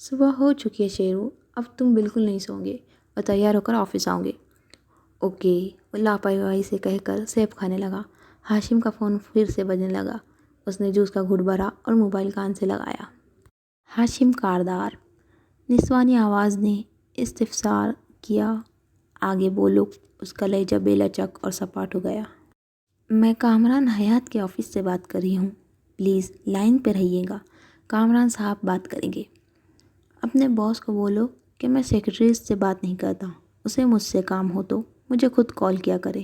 صبح ہو چکی ہے شیرو، اب تم بالکل نہیں سوؤ گے اور تیار ہو کر آفس آؤں گے۔ اوکے، وہ لاپرواہی سے کہہ کر سیب کھانے لگا۔ ہاشم کا فون پھر سے بجنے لگا۔ اس نے جوس کا گھٹ بھرا اور موبائل کان سے لگایا۔ ہاشم کاردار، نسوانی آواز نے استفسار کیا۔ آگے بولو۔ اس کا لہجہ بے لچک اور سپاٹ ہو گیا۔ میں کامران حیات کے آفس سے بات کر رہی ہوں، پلیز لائن پہ رہیے گا، کامران صاحب بات کریں گے۔ اپنے باس کو بولو کہ میں سیکرٹریز سے بات نہیں کرتا، اسے مجھ سے کام ہو تو مجھے خود کال کیا کرے۔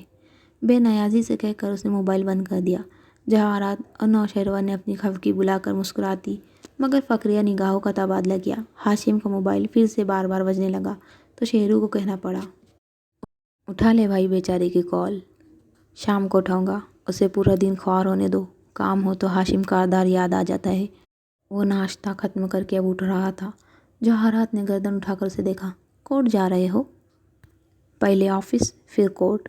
بے نیازی سے کہہ کر اس نے موبائل بند کر دیا۔ جواہرات اور نوشہروا نے اپنی خفگی بلا کر مسکراتی مگر فقریہ نگاہوں کا تبادلہ کیا۔ ہاشم کا موبائل پھر سے بار بار بجنے لگا تو شیرو کو کہنا پڑا، اٹھا لے بھائی بیچارے کی کال۔ شام کو اٹھاؤں گا، اسے پورا دن خوار ہونے دو، کام ہو تو ہاشم کاردار یاد آ جاتا ہے۔ وہ ناشتہ ختم کر کے اب اٹھ رہا تھا۔ جواہرات نے گردن اٹھا کر اسے دیکھا۔ کورٹ جا رہے ہو؟ پہلے آفس پھر کورٹ۔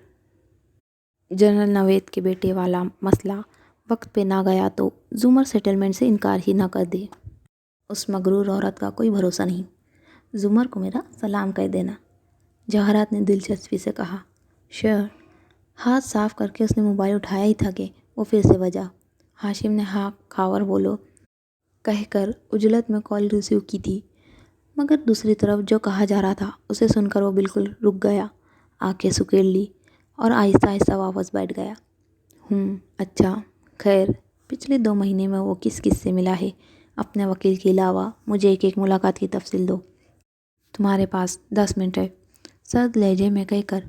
جنرل نوید کے بیٹے والا مسئلہ وقت پہ نہ گیا تو زمر سیٹلمنٹ سے انکار ہی نہ کر دے۔ اس مغرور عورت کا کوئی بھروسہ نہیں۔ زمر کو میرا سلام کہہ دینا، جواہرات نے دلچسپی سے کہا۔ شور۔ ہاتھ صاف کر کے اس نے موبائل اٹھایا ہی تھا کہ وہ پھر سے بجا۔ ہاشم نے ہاں خاور بولو کہہ کر عجلت میں کال ریسیو کی تھی، مگر دوسری طرف جو کہا جا رہا تھا اسے سن کر وہ بالکل رک گیا، آنکھیں سکیڑ لی اور آہستہ آہستہ واپس بیٹھ گیا۔ اچھا، خیر، پچھلے 2 مہینے میں وہ کس کس سے ملا ہے؟ اپنے وکیل کے علاوہ مجھے ایک ایک ملاقات کی تفصیل دو۔ تمہارے پاس 10 منٹ ہے، سرد لہجے میں کہہ کر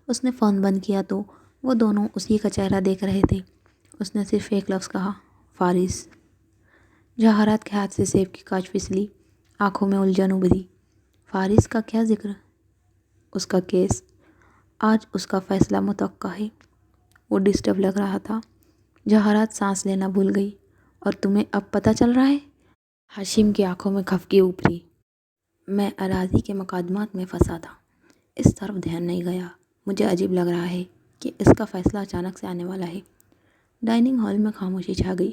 اس نے فون بند کیا تو وہ دونوں اسی کا چہرہ دیکھ رہے تھے۔ اس نے صرف ایک لفظ کہا، فارس۔ جواہرات کے ہاتھ سے سیب کی کاچ پھسلی، آنکھوں میں الجھن ابھری۔ فارس کا کیا ذکر؟ اس کا کیس، آج اس کا فیصلہ متوقع ہے۔ وہ ڈسٹرب لگ رہا تھا۔ جواہرات سانس لینا بھول گئی۔ اور تمہیں اب پتہ چل رہا ہے؟ ہاشم کی آنکھوں میں خفگی ابھری۔ میں اراضی کے مقدمات میں پھنسا تھا، اس طرف دھیان نہیں گیا۔ مجھے عجیب لگ رہا ہے کہ اس کا فیصلہ اچانک سے آنے والا ہے۔ ڈائننگ ہال میں خاموشی چھا گئی۔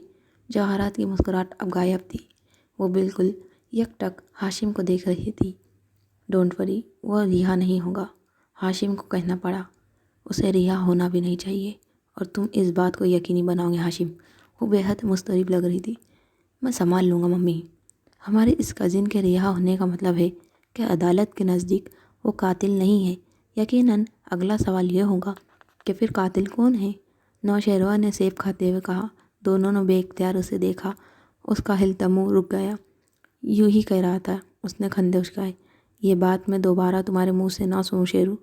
جواہرات کی مسکراہٹ اب غائب تھی۔ وہ بالکل یک ٹک ہاشم کو دیکھ رہی تھی۔ ڈونٹ وری، وہ رہا نہیں ہوگا۔ ہاشم کو کہنا پڑا، اسے رہا ہونا بھی نہیں چاہیے، اور تم اس بات کو یقینی بناؤ گے ہاشم۔ وہ بے حد مضطرب لگ رہی تھی۔ میں سنبھال لوں گا ممی۔ ہمارے اس کزن کے رہا ہونے کا مطلب ہے کہ عدالت کے نزدیک وہ قاتل نہیں ہے۔ یقیناً اگلا سوال یہ ہوگا کہ پھر قاتل کون ہے؟ نوشہروا نے سیب کھاتے ہوئے کہا۔ دونوں نے بے اختیار اسے دیکھا۔ اس کا ہلتا منہ رک گیا۔ یوں ہی کہہ رہا تھا، اس نے کھندے اچکائے۔ یہ بات میں دوبارہ تمہارے منہ سے نہ سنوں شیرو۔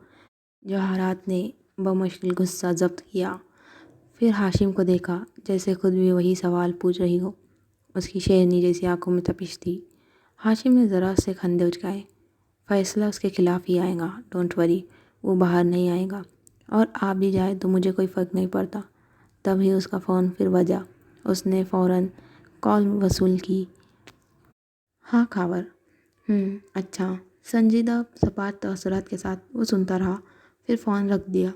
جواہرات نے بمشکل غصہ ضبط کیا، پھر ہاشم کو دیکھا جیسے خود بھی وہی سوال پوچھ رہی ہو۔ اس کی شیرنی جیسی آنکھوں میں تپش تھی۔ ہاشم نے ذرا سے کھندے اچکائے۔ فیصلہ اس کے خلاف ہی آئے گا، ڈونٹ وری، وہ باہر نہیں آئے گا، اور آ بھی جائے تو مجھے کوئی فرق نہیں پڑتا۔ تبھی اس کا فون پھر بجا۔ اس نے فوراً کال وصول کی۔ ہاں خاور۔ اچھا۔ سنجیدہ سپاٹ تاثرات کے ساتھ وہ سنتا رہا، پھر فون رکھ دیا۔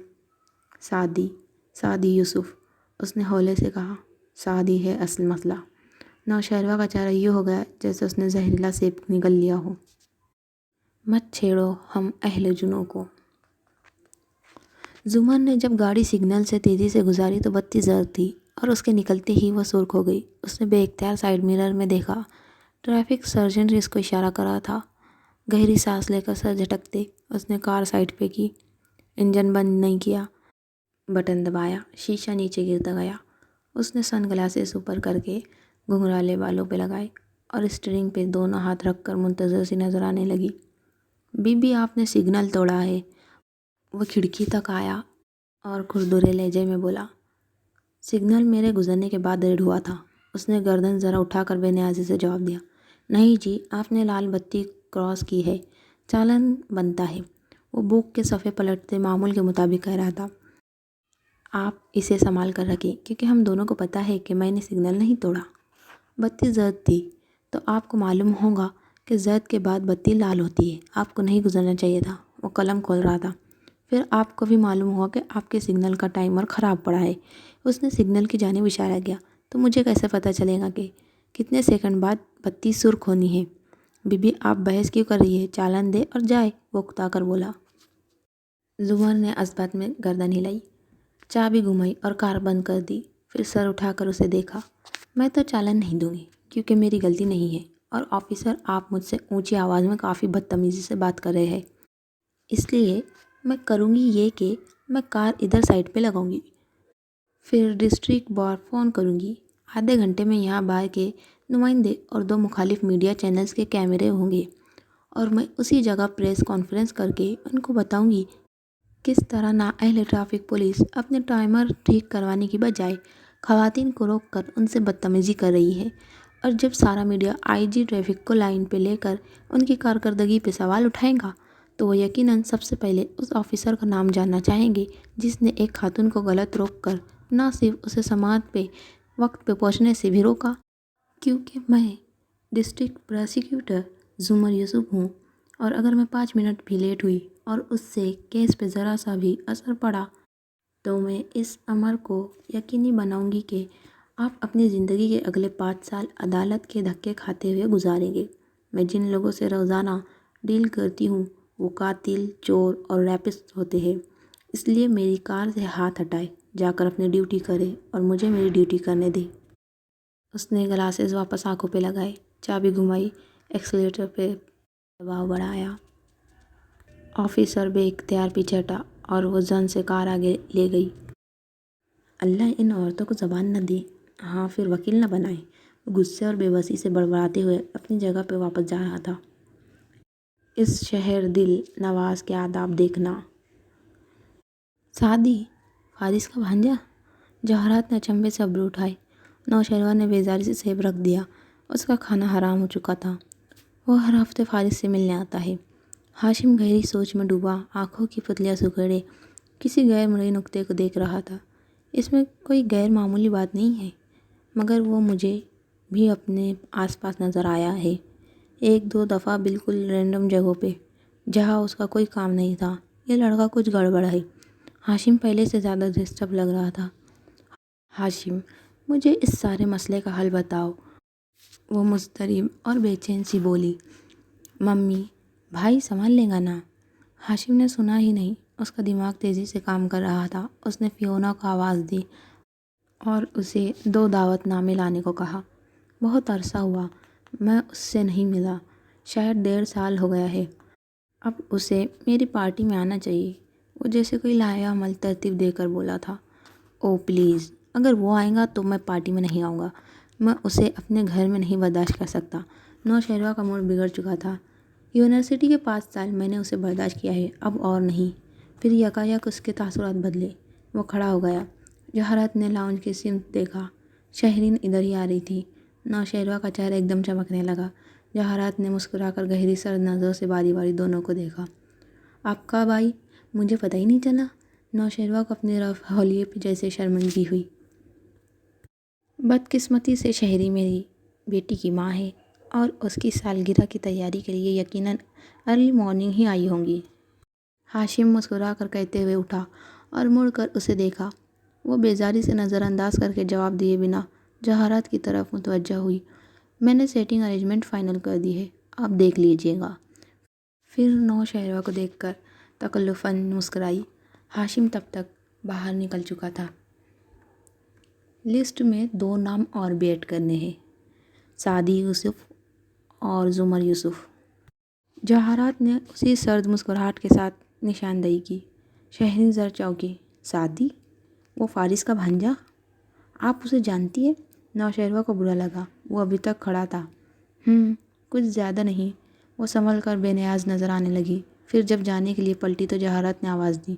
سعدی یوسف، اس نے ہولے سے کہا۔ سعدی ہے اصل مسئلہ۔ نوشہروا کا چہرہ یوں ہو گیا جیسے اس نے زہریلا سیب نگل لیا ہو۔ مت چھیڑو ہم اہل جنوں کو۔ زمر نے جب گاڑی سگنل سے تیزی سے گزاری تو بتی زرد تھی اور اس کے نکلتے ہی وہ سرخ ہو گئی۔ اس نے بے اختیار سائیڈ مرر میں دیکھا۔ ٹریفک سرجنٹ اس کو اشارہ کر رہا تھا۔ گہری سانس لے کر سر جھٹکتے اس نے کار سائڈ پہ کی، انجن بند نہیں کیا، بٹن دبایا، شیشہ نیچے گرتا گیا۔ اس نے سن گلاسز اوپر کر کے گھنگرالے بالوں پہ لگائے اور اسٹیئرنگ پہ دونوں ہاتھ رکھ کر منتظر سی نظر آنے لگی۔ بی بی آپ نے سگنل توڑا ہے۔ وہ کھڑکی تک آیا اور کھردرے لہجے میں بولا۔ سگنل میرے گزرنے کے بعد ریڈ ہوا تھا۔ اس نے گردن ذرا اٹھا کر بے نیازی سے جواب دیا۔ نہیں جی، آپ نے لال بتی کراس کی ہے، چالان بنتا ہے۔ وہ بک کے صفحے پلٹتے معمول کے مطابق کہہ رہا تھا۔ آپ اسے سنبھال کر رکھیں کیونکہ ہم دونوں کو پتہ ہے کہ میں نے سگنل نہیں توڑا۔ بتی زرد تھی تو آپ کو معلوم ہوگا کہ زرد کے بعد بتی لال ہوتی ہے۔ آپ کو نہیں گزرنا چاہیے تھا۔ وہ قلم کھول رہا تھا۔ پھر آپ کو بھی معلوم ہوا کہ آپ کے سگنل کا ٹائمر خراب پڑا ہے۔ اس نے سگنل کی جانب اشارہ کیا۔ تو مجھے کیسے پتہ چلے گا کہ کتنے سیکنڈ بعد بتی سرخ ہونی ہے؟ بی بی آپ بحث کیوں کر رہی ہے؟ چالان دے اور جائے، وہ اکتا کر بولا۔ زمر نے اثبات میں گردن ہلائی، چابی گھمائی اور کار بند کر دی۔ پھر سر اٹھا کر اسے دیکھا۔ میں تو چالان نہیں دوں گی کیونکہ میری غلطی نہیں ہے، اور آفیسر آپ مجھ سے اونچی آواز میں کافی بدتمیزی سے بات کر رہے ہیں، اس لیے میں کروں گی یہ کہ میں کار ادھر سائڈ پہ لگاؤں گی، پھر ڈسٹرکٹ بار فون کروں گی۔ آدھے گھنٹے میں یہاں بار کے نمائندے اور 2 مخالف میڈیا چینلز کے کیمرے ہوں گے، اور میں اسی جگہ پریس کانفرنس کر کے ان کو بتاؤں گی کس طرح نااہل ٹریفک پولیس اپنے ٹائمر ٹھیک کروانے کی بجائے خواتین کو روک کر ان سے بدتمیزی کر رہی ہے، اور جب سارا میڈیا آئی جی ٹریفک کو لائن پہ لے کر ان کی کارکردگی پہ سوال اٹھائے گا تو وہ یقیناً سب سے پہلے اس آفیسر کا نام جاننا چاہیں گے جس نے ایک خاتون کو غلط روک کر نہ صرف اسے سماعت پہ وقت پہ پہنچنے سے بھی روکا۔ کیونکہ میں ڈسٹرکٹ پروسیکیوٹر زمر یوسف ہوں، اور اگر میں 5 منٹ بھی لیٹ ہوئی اور اس سے کیس پہ ذرا سا بھی اثر پڑا تو میں اس امر کو یقینی بناؤں گی کہ آپ اپنی زندگی کے اگلے 5 سال عدالت کے دھکے کھاتے ہوئے گزاریں گے۔ میں جن لوگوں سے روزانہ ڈیل کرتی ہوں وہ قاتل، چور اور ریپسٹ ہوتے ہیں، اس لیے میری کار سے ہاتھ ہٹائے، جا کر اپنی ڈیوٹی کرے اور مجھے میری ڈیوٹی کرنے دے۔ اس نے گلاسز واپس آنکھوں پہ لگائے، چابی گھمائی، ایکسیلیٹر پہ دباؤ بڑھایا۔ آفیسر بے اختیار پیچھے ہٹا اور وہ زن سے کار آگے لے گئی۔ اللہ ان عورتوں کو زبان نہ دے، ہاں پھر وکیل نہ بنائے، وہ غصے اور بے بسی سے بڑبڑاتے ہوئے اپنی جگہ پہ واپس جا رہا تھا۔ اس شہر دل نواز کے آداب دیکھنا۔ شادی؟ فارس کا بھانجا؟ جواہرات نے اچنبھے سے ابرو اٹھائے۔ نوشہرہ نے بیزاری سے سیب رکھ دیا۔ اس کا کھانا حرام ہو چکا تھا۔ وہ ہر ہفتے فارس سے ملنے آتا ہے۔ ہاشم گہری سوچ میں ڈوبا، آنکھوں کی پتلیاں سکیڑے کسی غیر مرئی نقطے کو دیکھ رہا تھا۔ اس میں کوئی غیر معمولی بات نہیں ہے، مگر وہ مجھے بھی اپنے آس پاس نظر آیا ہے، 1-2 دفعہ بالکل رینڈم جگہوں پہ، جہاں اس کا کوئی کام نہیں تھا۔ یہ لڑکا کچھ گڑبڑ ہے۔ ہاشم پہلے سے زیادہ ڈسٹرب لگ رہا تھا۔ ہاشم، مجھے اس سارے مسئلے کا حل بتاؤ، وہ مضطرب اور بے چین سی بولی۔ ممی، بھائی سنبھال لے گا نا؟ ہاشم نے سنا ہی نہیں، اس کا دماغ تیزی سے کام کر رہا تھا۔ اس نے فیونا کو آواز دی اور اسے 2 دعوت نامے لانے کو کہا۔ بہت عرصہ ہوا میں اس سے نہیں ملا، شاید 1.5 سال ہو گیا ہے۔ اب اسے میری پارٹی میں آنا چاہیے، وہ جیسے کوئی لائحہ عمل ترتیب دے کر بولا تھا۔ او پلیز، اگر وہ آئے گا تو میں پارٹی میں نہیں آؤں گا، میں اسے اپنے گھر میں نہیں برداشت کر سکتا۔ نوشہرہ کا موڈ بگڑ چکا تھا۔ یونیورسٹی کے 5 سال میں نے اسے برداشت کیا ہے، اب اور نہیں۔ پھر یکایک اس کے تاثرات بدلے، وہ کھڑا ہو گیا۔ جواہرات نے لاؤنج کی سمت دیکھا، شہرین ادھر ہی آ رہی تھی۔ نوشہرہ کا چہرہ ایک دم چمکنے لگا۔ جواہرات نے مسکرا کر گہری سرد نظروں سے باری باری دونوں کو دیکھا۔ آپ کب آئی؟ مجھے پتہ ہی نہیں چلا۔ نوشہرہ کو اپنے رفع حلیے پہ جیسے شرمندگی ہوئی۔ بدقسمتی سے شہری میری بیٹی کی ماں ہے اور اس کی سالگرہ کی تیاری کے لیے یقیناً ارلی مارننگ ہی آئی ہوں گی۔ ہاشم مسکرا کر کہتے ہوئے اٹھا اور مڑ کر اسے دیکھا۔ وہ بیزاری سے نظر انداز کر کے جواب دیے بنا جواہرات کی طرف متوجہ ہوئی۔ میں نے سیٹنگ ارینجمنٹ فائنل کر دی ہے، آپ دیکھ لیجئے گا۔ پھر نوشہرہ کو دیکھ کر تکلفاً مسکرائی۔ ہاشم تب تک باہر نکل چکا تھا۔ لسٹ میں 2 نام اور بھی ایڈ کرنے ہیں، سعدی یوسف اور زمر یوسف۔ جواہرات نے اسی سرد مسکراہٹ کے ساتھ نشاندہی کی۔ شہرین زر چونکی۔ سعدی؟ وہ فارس کا بھانجا؟ آپ اسے جانتی ہے؟ نوشہرہ کو برا لگا، وہ ابھی تک کھڑا تھا۔ کچھ زیادہ نہیں۔ وہ سنبھل کر بے نیاز نظر آنے لگی، پھر جب جانے کے لیے پلٹی تو جواہرات نے آواز دی،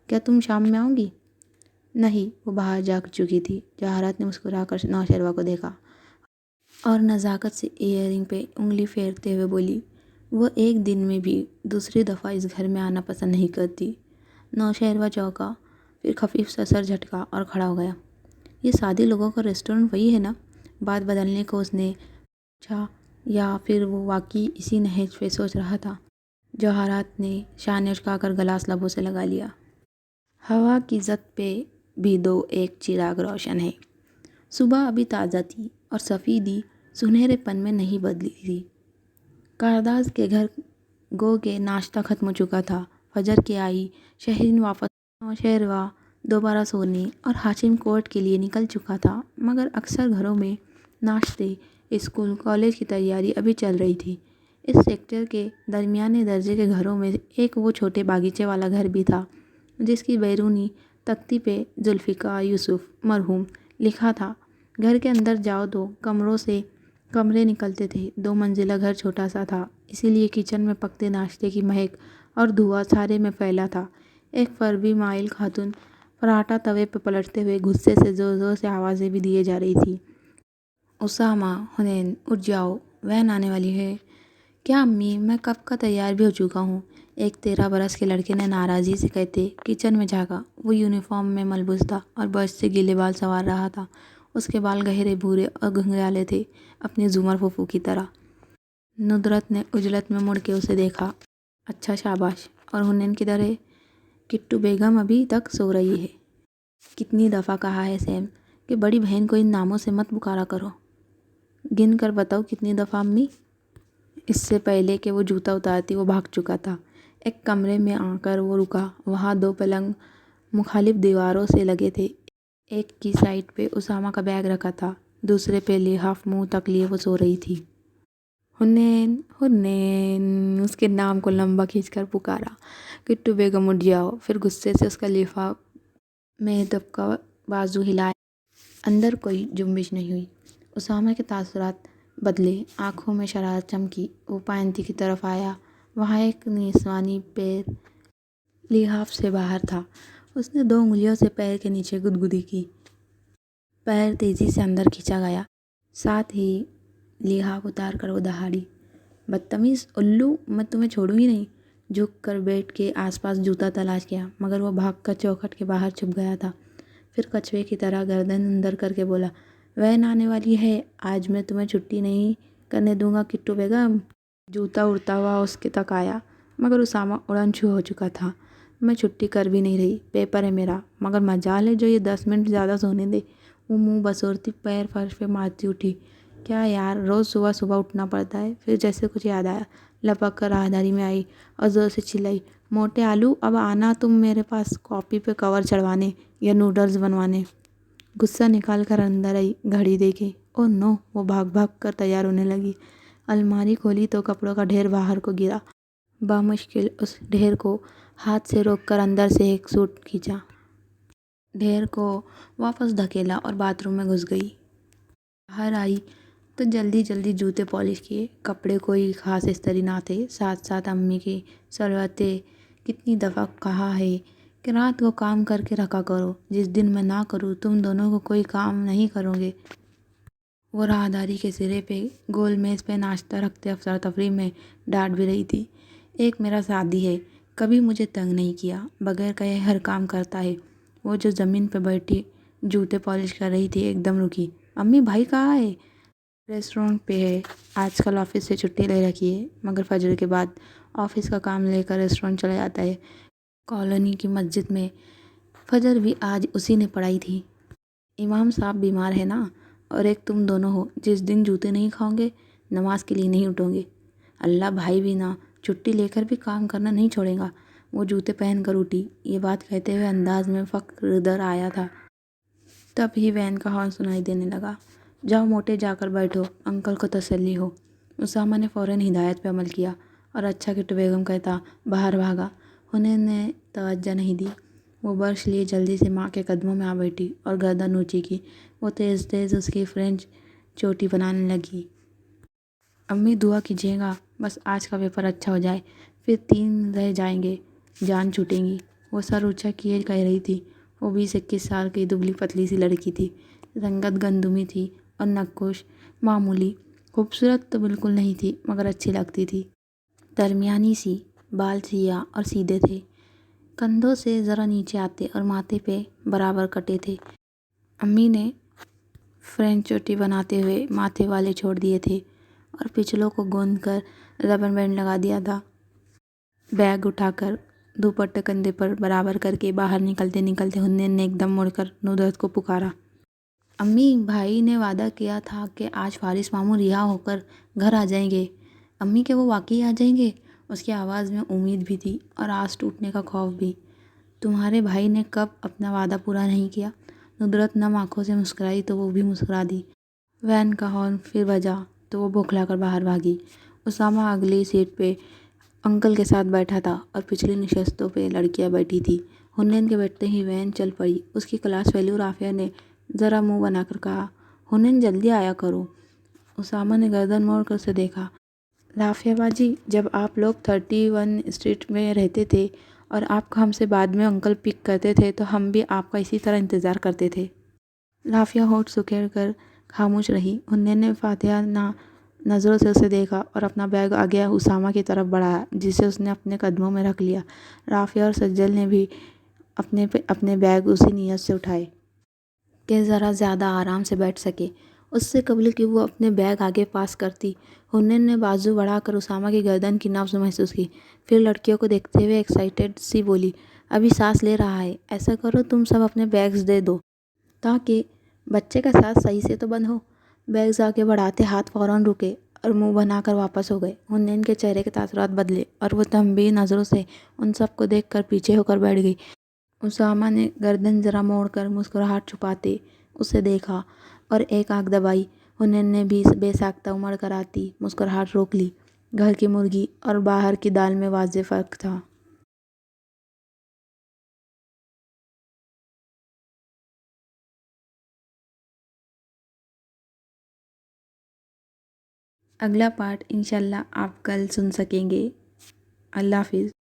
کیا تم شام میں آؤ گی؟ نہیں، وہ باہر جا چکی تھی۔ جواہرات نے مسکرا کر نوشہرہ کو دیکھا اور نزاکت سے ایئر رنگ پہ انگلی پھیرتے ہوئے بولی، وہ ایک دن میں بھی دوسری دفعہ اس گھر میں آنا پسند نہیں کرتی۔ نوشہرہ چونکا، پھر خفیف سا سر جھٹکا اور کھڑا ہو گیا۔ یہ سادے لوگوں کا ریسٹورنٹ وہی ہے نا؟ بات بدلنے کو اس نے پوچھا، یا پھر وہ واقعی اسی نہج پہ سوچ رہا تھا؟ جواہرات نے شانے اچکا کر گلاس لبوں سے لگا لیا۔ ہوا کی زد پہ بھی 2 ایک چراغ روشن ہے۔ صبح ابھی تازہ تھی اور سفیدی سنہرے پن میں نہیں بدلی تھی۔ کارداز کے گھر گو کہ ناشتہ ختم ہو چکا تھا۔ فجر کی آئی، شہرین واپس، نوشہرہ دوبارہ سونے اور ہاشم کورٹ کے لیے نکل چکا تھا، مگر اکثر گھروں میں ناشتے، اسکول، کالج کی تیاری ابھی چل رہی تھی۔ اس سیکٹر کے درمیانے درجے کے گھروں میں ایک وہ چھوٹے باغیچے والا گھر بھی تھا جس کی بیرونی تختی پہ ذوالفقار یوسف مرحوم لکھا تھا۔ گھر کے اندر جاؤ تو کمروں سے کمرے نکلتے تھے۔ 2 منزلہ گھر چھوٹا سا تھا، اسی لیے کچن میں پکتے ناشتے کی مہک اور دھواں سارے میں پھیلا تھا۔ ایک فربی مائل خاتون پراٹھا توے پہ پلٹتے ہوئے غصے سے زور زور سے آوازیں بھی دیے جا رہی تھی۔ اسامہ، حنین، اٹھ جاؤ، وین آنے والی ہے۔ کیا امی، میں کب کا تیار بھی ہو چکا ہوں، ایک 13 برس کے لڑکے نے ناراضی سے کہتے کچن میں جھانکا۔ وہ یونیفارم میں ملبوس تھا اور برش سے گیلے بال سنوار رہا تھا۔ اس کے بال گہرے بھورے اور گھنگھرالے تھے، اپنی زمر پھوپھو کی طرح۔ ندرت نے عجلت میں مڑ کے اسے دیکھا۔ اچھا، شاباش۔ اور حنین کدھر ہے؟ کٹو بیگم ابھی تک سو رہی ہے۔ کتنی دفعہ کہا ہے سیم کہ بڑی بہن کو ان ناموں سے مت پکارا کرو۔ گن کر بتاؤ کتنی دفعہ امی؟ اس سے پہلے کہ وہ جوتا اتارتی وہ بھاگ چکا تھا۔ ایک کمرے میں آ کر وہ رکا۔ وہاں 2 پلنگ مخالف دیواروں سے لگے تھے۔ ایک کی سائڈ پہ اسامہ کا بیگ رکھا تھا، دوسرے پہ لحاف منہ تک لیے وہ سو رہی تھی۔ حنین، حنین، اس کے نام کو لمبا کھینچ کر پکارا۔ کٹو بیگم اٹھ جاؤ، پھر غصے سے اس کا لحاف میں دبکا بازو ہلایا۔ اندر کوئی جنبش نہیں ہوئی۔ اسامہ کے تاثرات بدلے، آنکھوں میں شرارت چمکی۔ وہ پائنتی کی طرف آیا، وہاں ایک نسوانی پیر لحاف سے باہر تھا۔ اس نے 2 انگلیوں سے پیر کے نیچے گدگدی کی۔ پیر تیزی سے اندر کھینچا گیا، ساتھ ہی لحاف اتار کر وہ دہاڑی، بدتمیز الو، میں تمہیں چھوڑوں گی نہیں۔ جھک کر بیڈ کے آس پاس جوتا تلاش کیا، مگر وہ بھاگ کر چوکھٹ کے باہر چھپ گیا تھا۔ پھر کچھوے کی طرح گردن اندر کر کے بولا، وین آنے والی ہے، آج میں تمہیں چھٹی نہیں کرنے دوں گا کٹو بیگم۔ جوتا اڑتا ہوا اس کے تک آیا، مگر اسامہ اڑن چھو ہو چکا تھا۔ میں چھٹی کر بھی نہیں رہی، پیپر ہے میرا، مگر مجال ہے جو یہ 10 منٹ زیادہ سونے دے۔ وہ منہ بسورتی پیر فرش پہ مارتی اٹھی۔ کیا یار، روز صبح صبح اٹھنا پڑتا ہے؟ پھر جیسے کچھ یاد آیا، لپک کر راہداری میں آئی اور زور سے چلائی، موٹے آلو، اب آنا تم میرے پاس کاپی پہ کور چڑھوانے یا نوڈلز بنوانے۔ غصہ نکال کر اندر آئی، گھڑی دیکھی، اوہ نو، وہ بھاگ بھاگ کر تیار ہونے لگی۔ الماری کھولی تو کپڑوں کا ڈھیر باہر کو گرا۔ بامشکل اس ڈھیر کو ہاتھ سے روک کر اندر سے ایک سوٹ کھینچا، ڈھیر کو واپس دھکیلا اور باتھ روم میں گھس گئی۔ باہر آئی تو جلدی جلدی جوتے پالش کیے۔ کپڑے کوئی خاص استری نہ تھے۔ ساتھ ساتھ امی کی صلاحیتیں، کتنی دفعہ کہا ہے کہ رات کو کام کر کے رکھا کرو، جس دن میں نہ کروں تم دونوں کو کوئی کام نہیں کرو گے۔ وہ راہداری کے سرے پہ گول میز پہ ناشتہ رکھتے افسر تفریح میں ڈانٹ بھی رہی تھی۔ ایک میرا ساتھی ہے، کبھی مجھے تنگ نہیں کیا، بغیر کہے ہر کام کرتا ہے۔ وہ جو زمین پہ بیٹھی جوتے پالش کر رہی تھی ایک دم رکی۔ امی، بھائی کہاں ہے؟ ریسٹورنٹ پہ ہے، آج کل آفس سے چھٹی لے رکھی ہے، مگر فجر کے بعد آفس کا کام لے کر ریسٹورنٹ چلا جاتا ہے۔ کالونی کی مسجد میں فجر بھی آج اسی نے پڑھائی تھی۔ امام صاحب بیمار ہے نا، اور ایک تم دونوں ہو، جس دن جوتے نہیں کھاؤ گے نماز کے لیے نہیں اٹھو گے۔ اللہ، بھائی بھی نا چھٹی لے کر بھی کام کرنا نہیں چھوڑے گا۔ وہ جوتے پہن کر اٹھی۔ یہ بات کہتے ہوئے انداز میں فخر ادھر آیا تھا۔ تب ہی وین کا ہارن سنائی دینے لگا۔ جاؤ موٹے، جا کر بیٹھو، انکل کو تسلی ہو۔ اسامہ نے فوراً ہدایت پہ عمل کیا اور اچھا کٹو بیگم کہتا باہر بھاگا۔ حنین نے توجہ نہیں دی۔ وہ برش لیے جلدی سے ماں کے قدموں میں آ بیٹھی اور گردن اونچی کی۔ وہ تیز تیز اس کی فرنچ چوٹی بنانے لگی۔ امی دعا کیجیے گا بس آج کا پیپر اچھا ہو جائے، پھر 3 رہ جائیں گے، جان چھوٹیں گی۔ وہ سر اونچا کیے کہہ رہی تھی۔ وہ 20-21 سال کی دبلی پتلی سی لڑکی تھی۔ رنگت گندمی تھی اور نقوش معمولی۔ خوبصورت تو بالکل نہیں تھی مگر اچھی لگتی تھی۔ درمیانی سی، بال سیاہ اور سیدھے تھے، کندھوں سے ذرا نیچے آتے اور ماتھے پہ برابر کٹے تھے۔ امی نے فرنچ چوٹی بناتے ہوئے ماتھے والے چھوڑ دیے تھے اور پچھلوں کو گوند کر ربر بینڈ لگا دیا تھا۔ بیگ اٹھا کر دوپٹہ کندھے پر برابر کر کے باہر نکلتے نکلتے حنین نے ایک دم مڑ کر ندرت کو پکارا۔ امی، بھائی نے وعدہ کیا تھا کہ آج فارس ماموں رہا ہو کر گھر آ جائیں گے۔ امی، کہ وہ واقعی آ جائیں گے؟ اس کی آواز میں امید بھی تھی اور آس ٹوٹنے کا خوف بھی۔ تمہارے بھائی نے کب اپنا وعدہ پورا نہیں کیا؟ ندرت نم آنکھوں سے مسکرائی تو وہ بھی مسکرا دی۔ وین کا ہارن پھر بجا تو وہ بوکھلا کر باہر بھاگی۔ اسامہ اگلی سیٹ پہ انکل کے ساتھ بیٹھا تھا اور پچھلی نشستوں پہ لڑکیاں بیٹھی تھی۔ حنین کے بیٹھتے ہی وین چل پڑی۔ اس کی کلاس فیلو رافعہ نے ذرا منہ بنا کر کہا، حنین جلدی آیا کرو۔ اسامہ نے گردن موڑ کر اسے دیکھا۔ رافعہ باجی، جب آپ لوگ 31 اسٹریٹ میں رہتے تھے اور آپ کا ہم سے بعد میں انکل پک کرتے تھے تو ہم بھی آپ کا اسی طرح انتظار کرتے تھے۔ رافعہ ہونٹ سکیڑ کر خاموش رہی۔ حنین نے فاتحانہ نظروں سے اسے دیکھا اور اپنا بیگ آگے اسامہ کی طرف بڑھایا جسے اس نے اپنے قدموں میں رکھ لیا۔ رافعہ اور سجل نے بھی اپنے بیگ اسی نیت سے اٹھائے کہ ذرا زیادہ آرام سے بیٹھ سکے۔ اس سے قبل کہ وہ اپنے بیگ آگے پاس کرتی، حنین نے بازو بڑھا کر اسامہ کی گردن کی نبض محسوس کی، پھر لڑکیوں کو دیکھتے ہوئے ایکسائٹڈ سی بولی، ابھی سانس لے رہا ہے، ایسا کرو تم سب اپنے بیگز دے دو تاکہ بچے کا سانس صحیح سے تو بند ہو۔ بیگز آگے بڑھاتے ہاتھ فوراً رکے اور منہ بنا کر واپس ہو گئے۔ حنین کے چہرے کے تاثرات بدلے اور وہ تنبیہ نظروں سے ان سب کو دیکھ کر پیچھے ہو کر بیٹھ گئی۔ اسامہ نے گردن ذرا موڑ کر مسکراہٹ چھپاتے اسے دیکھا اور ایک آنکھ دبائی۔ حنین نے بھی بے ساختہ امڑ کر آتی مسکراہٹ روک لی۔ گھر کی مرغی اور باہر کی دال میں واضح فرق تھا۔ اگلا پارٹ انشاءاللہ آپ کل سن سکیں گے۔ اللہ حافظ۔